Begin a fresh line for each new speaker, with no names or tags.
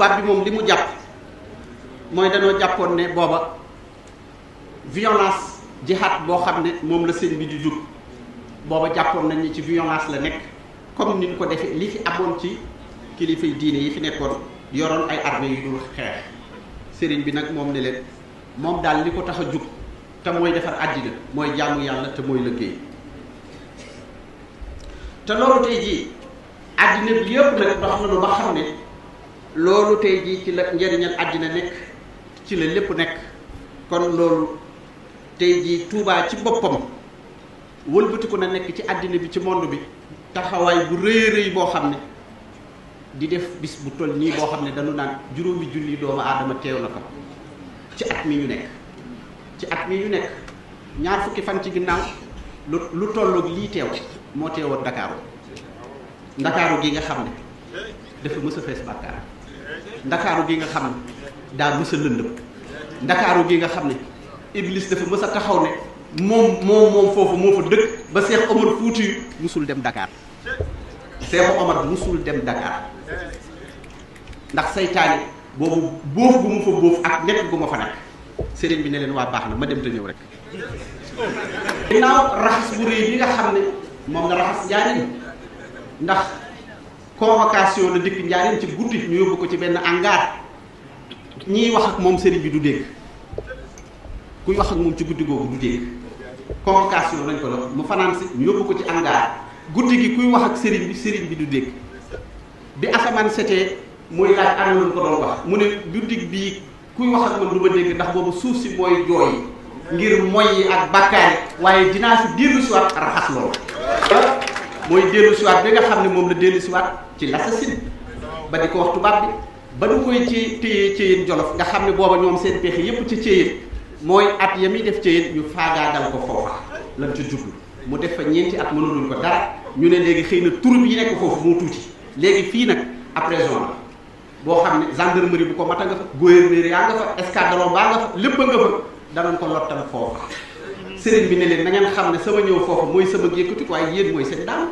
tubaab bi moom li mu jàpp mooy dañoo jàppoon ne booba violence jihad boo xam ne moom la sëñ bi di jug booba jàppoon nañ ni ci violence la nekk comme ni ñu ko defee li fi amoon ci kilifay diine yi fi nekkoon yoroon ay armée yu dul xeex sëriñ bi nag moom ne leen moom daal li ko tax a jug te mooy defar àddina mooy jaamu yàlla te mooy liggéey te loolu tey jii àddina bi yëpp nag dox nañu ba xam ne loolu tey jii ci la njëriñal àddina nekk ci la lépp nekk kon loolu tey jii Tuubaa ci boppam wëlbatiku na nekk ci àddina bi ci monde bi taxawaay bu rëy rëy boo xam ne di def bis bu toll nii boo xam ne dañu naan juróomi junni doomu aadama teew na ko ci at mi ñu nekk ci at mi ñu nekk ñaar fukki fan ci ginnaaw lu tolloog lii teew moo teewoon ndakaaru gi nga xam ne dafa mës a fees bàkkaar ndakaaru gi nga xam ne daa mës a lëndëm ndakaaru gi nga xam ne iblis dafa mës a taxaw ne moom foofu moo fa dëkk ba Cheikh Omar Fouti yu musul dem Dakar Cheikh Omar musul dem Dakar ndax saytaane boobu bóof gu mu fa bóof ak nekk gu ma fa nekk sëriñ bi ne leen waa baax na ma dem te ñëw rek ginnaaw raxas bu réy bi nga xam ne moom la raxas njaarim ndax convocation la dikk njaarim ci guddi ñu yóbbu ko ci benn hangar ñiy wax ak moom sëriñ bi du dégg kuy wax ak moom ci guddi googu du dégg convocation lañ ko la mu fanaan si ñu yóbbu ko ci hangar guddi gi kuy wax ak sëriñ bi du dégg bi asamaan setee muy laaj am na lu ko doon wax mu ne guddi bii kuy wax ak man du ma dégg ndax boobu suuf si mooy jooy ngir moy yi ak bàkkaar waaye dinaa fi dellu siwaat raxas loolu mooy dellu siwaat bi nga xam ne moom la dellu siwaat ci l'assassin ba di ko wax tubaab bi ba du koy ci téye Ceyeen Jolof nga xam ne booba ñoom seen pexe yépp ci Ceyeen mooy at ya muy def Ceyeen ñu faagaagal ko foofa lan ci jublu mu def fa ñeenti at mënuluñ ko dara ñu ne léegi xëy na tur bi nekk foofu moo tuuti léegi fii nag ab région la boo xam ne gendarmerie bu ko mata nga fa gouverneur yaa nga fa escadron baa nga fa lépp nga fa danañ ko lottal foofa sëriñ bi ne leen na ngeen xam ne sama ñëw foofu mooy sama yëkkati waaye yéen mooy seen daam